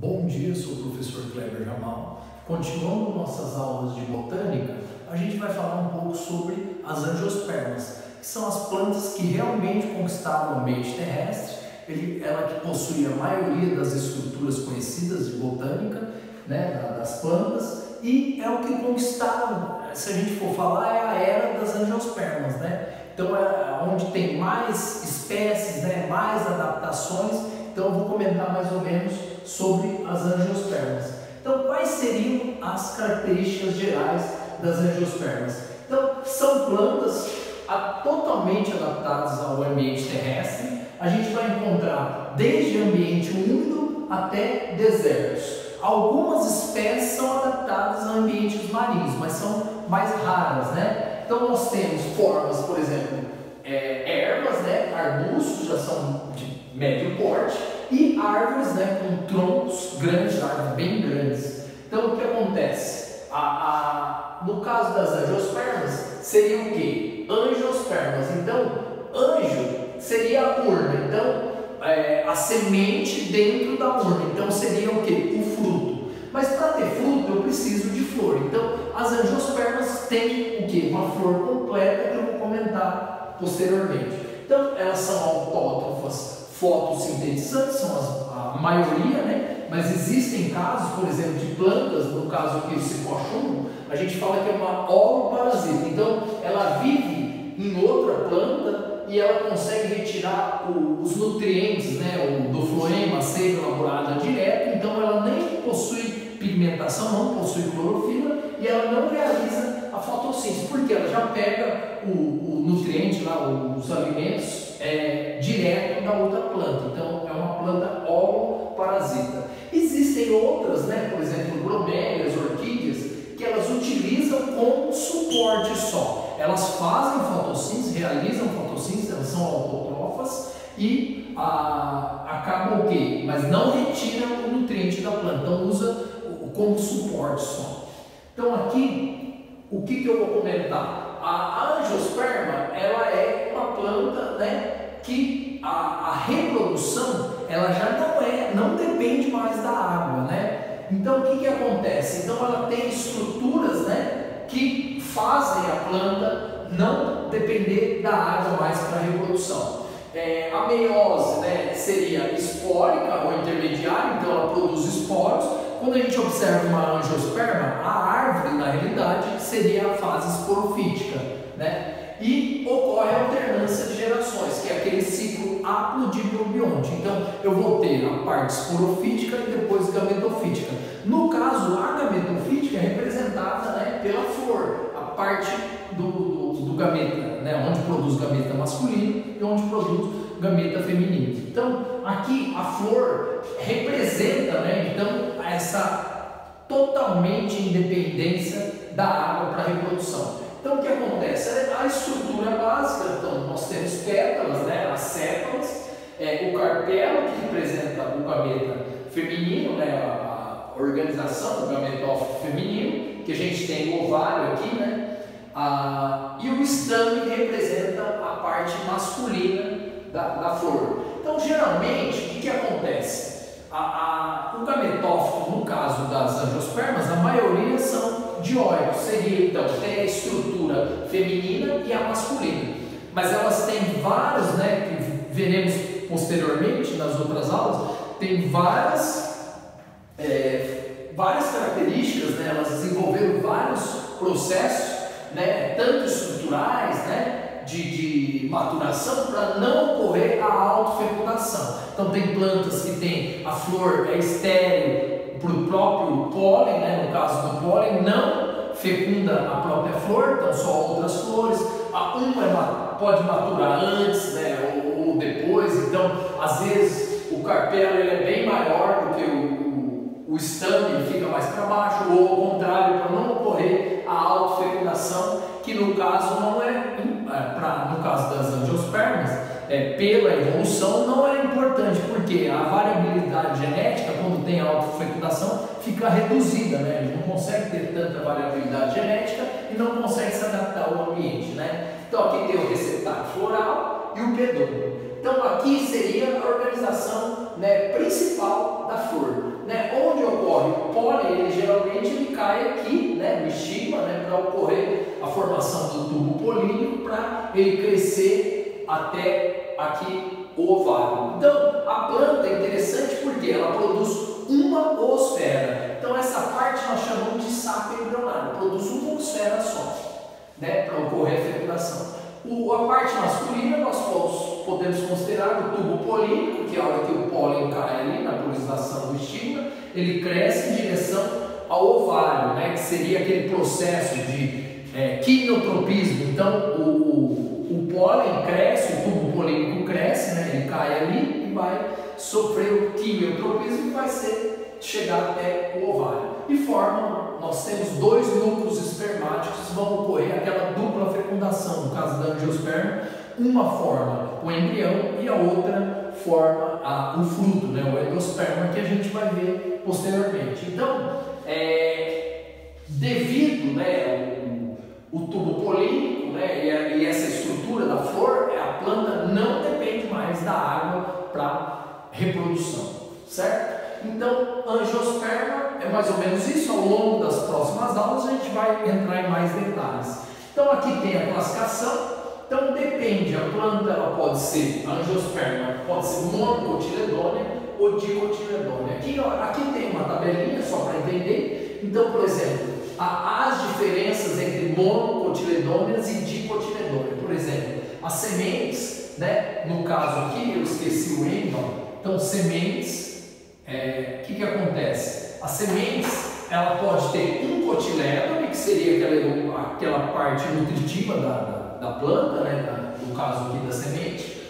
Bom dia, sou o professor Kleber Jamal. Continuando nossas aulas de botânica, a gente vai falar um pouco sobre as angiospermas, que são as plantas que realmente conquistaram o ambiente terrestre. Ela que possui a maioria das estruturas conhecidas de botânica, né, das plantas, e é o que conquistaram, se a gente for falar, é a era das angiospermas, né? Então é onde tem mais espécies, né, mais adaptações. Então eu vou comentar mais ou menos sobre as angiospermas. Então, quais seriam as características gerais das angiospermas? Então, são plantas totalmente adaptadas ao ambiente terrestre. A gente vai encontrar desde ambiente úmido até desertos. Algumas espécies são adaptadas a ambientes marinhos, mas são mais raras, né? Então, nós temos formas, por exemplo, ervas, né? Arbustos, já são de médio porte, e árvores, né, com troncos grandes, árvores bem grandes. Então, o que acontece? No caso das angiospermas, seria o que? Angiospermas. Então, anjo seria a urna. Então, a semente dentro da urna. Então, seria o que? O fruto. Mas para ter fruto, eu preciso de flor. Então, as angiospermas têm o que? Uma flor completa, que eu vou comentar posteriormente. Então, elas são autótrofas fotossintetizantes, são a maioria, né? Mas existem casos, por exemplo, de plantas, no caso aqui o cipó-chumbo, a gente fala que é uma holoparasita. Então, ela vive em outra planta e ela consegue retirar os nutrientes, né? Do floema, a seiva elaborada direto. Então, ela nem possui pigmentação, não possui clorofila e ela não realiza a fotossíntese, porque ela já pega o nutriente lá, os alimentos, direto da outra planta. Então, é uma planta holoparasita. Existem outras, né? Por exemplo, bromélias, orquídeas, que elas utilizam como suporte só. Elas fazem fotossíntese, realizam fotossíntese, elas são autótrofas e acabam o quê? Mas não retiram o nutriente da planta, então usa como suporte só. Então, aqui, o que eu vou comentar? A angiosperma, ela é uma planta, né, que a reprodução, ela já não depende mais da água, né? Então, o que acontece? Então, ela tem estruturas, né, que fazem a planta não depender da água mais para a reprodução. A meiose, né, seria espórica ou intermediária, então ela produz esporos. Quando a gente observa uma angiosperma, a árvore, na realidade, seria a fase esporofítica, né? E ocorre a alternância de gerações, que é aquele ciclo haplodiprobionte. Então, eu vou ter a parte esporofítica e depois gametofítica. No caso, a gametofítica é representada, né, pela flor, a parte do gameta, né, onde produz gameta masculino e onde produz gameta feminino. Então, aqui a flor representa, né, então, essa totalmente independência da água para a reprodução. Então, o que acontece? A estrutura básica, então, nós temos pétalas, né, as sépalas, o carpelo, que representa o gameta feminino, né, a organização do gametófito feminino, que a gente tem o ovário aqui, né, e o estame, que representa a parte masculina da flor. Então, geralmente, o que acontece? O gametófito, no caso das angiospermas, a maioria são dioicos, seria então tem a estrutura feminina e a masculina, mas elas têm vários, né, que veremos posteriormente nas outras aulas, tem várias características, né, elas desenvolveram vários processos, né, tanto estruturais, né, de maturação, para não ocorrer a autofecundação. Então, tem plantas que tem a flor estéril para o próprio pólen, né? No caso do pólen, não fecunda a própria flor, então só outras flores. Uma pode maturar antes, né? Ou depois, então, às vezes, o carpelo ele é bem maior do que o estame, ele fica mais para baixo, ou ao contrário, para não ocorrer a autofecundação, que no caso não no caso das angiospermas, pela evolução não é importante, porque a variabilidade genética, quando tem autofecundação, fica reduzida, né? Ele não consegue ter tanta variabilidade genética e não consegue se adaptar ao ambiente, né? Então aqui tem o receptáculo floral e o pedúnculo. Então aqui seria a organização, né, principal da flor, né? posteriormente ele cai aqui, né, no estigma, né, para ocorrer a formação do tubo polínico, para ele crescer até aqui o ovário. Então, a planta é interessante porque ela produz uma oosfera. Então, essa parte nós chamamos de saco embrionário, produz uma oosfera só, né, para ocorrer a fecundação. A parte masculina nós podemos considerar o tubo polínico, que é a hora que o pólen cai ali na polização do estigma, ele cresce em direção ao ovário, né, que seria aquele processo de quimiotropismo. Então, o pólen cresce, o tubo polínico cresce, né, ele cai ali e vai sofrer o quimiotropismo e vai chegar até o ovário. E nós temos dois núcleos espermáticos, vão ocorrer aquela dupla fecundação. No caso da angiosperma, uma forma o embrião e a outra forma o fruto, né, o endosperma, que a gente vai ver posteriormente. Então, devido, né, o tubo polínico, né, e essa estrutura da flor, a planta não depende mais da água para reprodução, certo? Então, angiosperma é mais ou menos isso. Ao longo das próximas aulas a gente vai entrar em mais detalhes. Então, aqui tem a classificação. Então, depende, a planta ela pode ser, a angiosperma pode ser monocotiledônea ou dicotiledônea. Aqui tem uma tabelinha só para entender. Então, por exemplo, as diferenças entre monocotiledôneas e dicotiledôneas. Por exemplo, as sementes, né? No caso aqui, eu esqueci o N, então sementes. O que acontece? As sementes, ela pode ter um cotilédone, que seria aquela parte nutritiva da planta, né, no caso aqui da semente,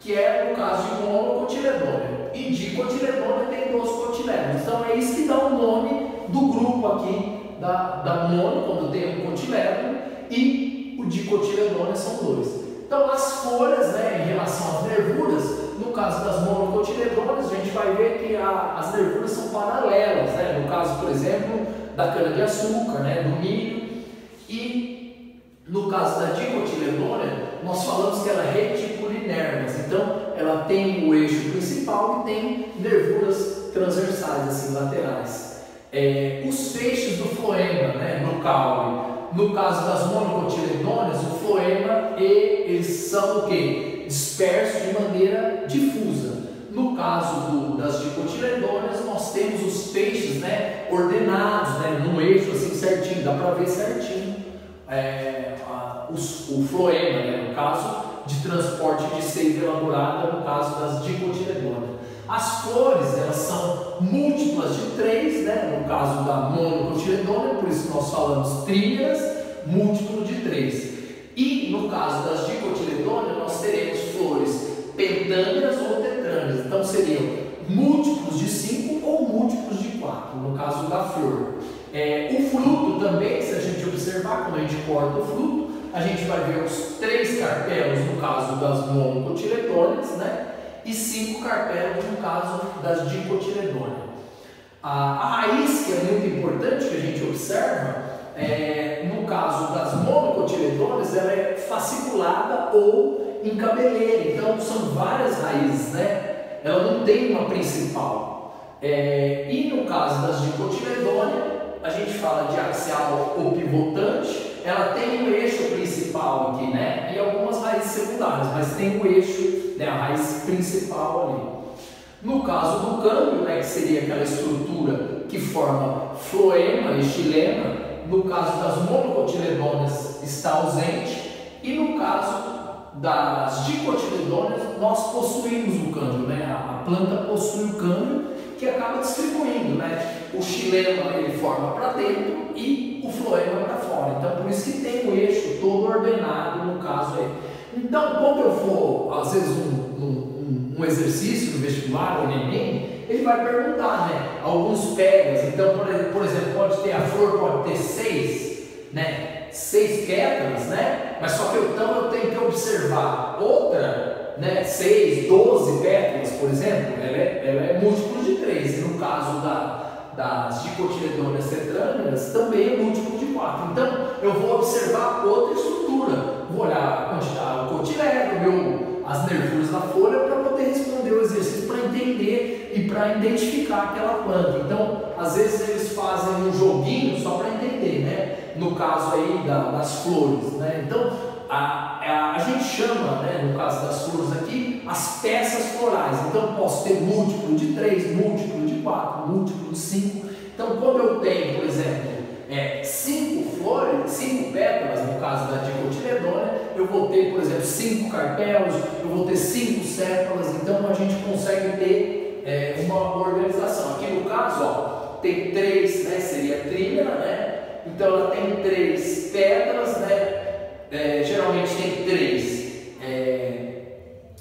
que é no caso de monocotiledônea. E dicotiledônea tem 2 cotilédones. Então é isso que dá o nome do grupo aqui da mono, quando tem um cotilédone, e o dicotiledônea são 2. Então as folhas, né, em relação às nervuras, no caso das monocotiledôneas, a gente vai ver que as nervuras são paralelas, né? No caso, por exemplo, da cana-de-açúcar, né? Do milho. E no caso da dicotiledônea, nós falamos que ela é reticulinervas. Então, ela tem o eixo principal e tem nervuras transversais, assim, laterais. Os feixes do floema, né? No caule. No caso das monocotiledôneas, o floema eles são o quê? Dispersos de maneira difusa. No caso das dicotiledôneas, nós temos os feixes, né, ordenados, né, num eixo assim certinho, dá para ver certinho o floema, né, no caso de transporte de seiva elaborada, no caso das dicotiledôneas. As flores, elas são múltiplas de 3, né, no caso da monocotiledônea, por isso nós falamos trímeras, múltiplo de 3. E no caso das dicotiledôneas, nós teremos flores pentâmeras ou tetrâmeras. Então seriam múltiplos de 5 ou múltiplos de 4, no caso da flor. O fruto também, se a gente observar, quando a gente corta o fruto, a gente vai ver os 3 carpelos no caso das monocotiledôneas, né? E 5 carpelos no caso das dicotiledôneas. A raiz, que é muito importante que a gente observa, no caso das monocotiledôneas, ela é fasciculada ou em cabeleira, então são várias raízes, né? Ela não tem uma principal. E no caso das dicotiledôneas, a gente fala de axial ou pivotante, ela tem o eixo principal aqui, né? E algumas raízes secundárias, mas tem o eixo, né? A raiz principal ali. No caso do câmbio, né? Que seria aquela estrutura que forma floema e xilema, no caso das monocotiledôneas está ausente, e no caso das dicotiledôneas nós possuímos o câmbio, né? A planta possui o câmbio que acaba distribuindo, né? O xilema ele forma para dentro e o floema para fora. Então por isso que tem o eixo todo ordenado no caso aí. Então quando eu for às vezes um exercício no vestibular ou no Enem, ele vai perguntar, né? Alguns pegas. Então por exemplo, pode ter a flor, pode ter 6, né? 6 pétalas, né? Mas só que eu tenho que observar outra, né? 6, 12 pétalas, por exemplo, ela é múltiplo de 3. E no caso das dicotiledôneas tetrâmeras, também é múltiplo de 4. Então, eu vou observar outra estrutura. Vou olhar a quantidade, o cotilédone, as nervuras da folha para poder responder o exercício, para entender e para identificar aquela planta. Então, às vezes eles fazem um joguinho só para entender, né? No caso aí das flores, né? Então, a gente chama, né, no caso das flores aqui, as peças florais. Então, posso ter múltiplo de 3, múltiplo de 4, múltiplo de 5. Então, quando eu tenho, por exemplo, 5 flores, 5 pétalas, no caso da dicotiledônia, eu vou ter, por exemplo, 5 carpelos, eu vou ter 5 sépalas. Então, a gente consegue ter uma organização. Aqui no caso, ó, tem 3, né, seria a trímera, né? Então, ela tem 3 pétalas, né? Geralmente tem 3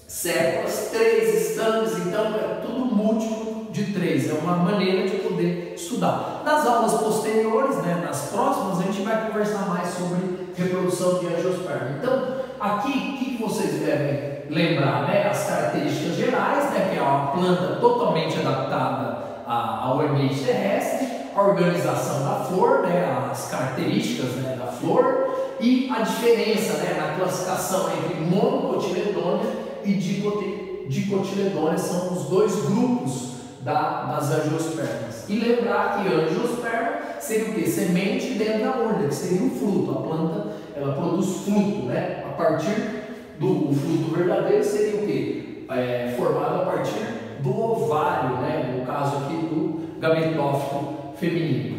sépalas, 3 estames, então é tudo múltiplo de 3, é uma maneira de poder estudar. Nas aulas posteriores, né, nas próximas, a gente vai conversar mais sobre reprodução de angiosperma. Então, aqui, o que vocês devem lembrar, né? As características gerais, né, que é uma planta totalmente adaptada ao ambiente terrestre, a organização da flor, né, as características, né, da flor, e a diferença, né, na classificação entre monocotiledônia e dicotiledônia, são os dois grupos das angiospermas. E lembrar que angiosperma seria o que? Semente dentro da urna, que seria o fruto. A planta, ela produz fruto, né? A partir do fruto verdadeiro seria o que? Formado a partir do ovário, né? No caso aqui do gametófito feminino.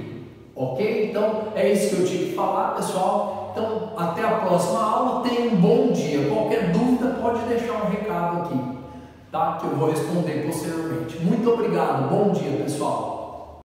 Ok? Então é isso que eu tinha que falar, pessoal. Então até a próxima aula. Tenha um bom dia. Qualquer dúvida pode deixar um recado aqui, tá? Que eu vou responder posteriormente. Muito obrigado. Bom dia, pessoal.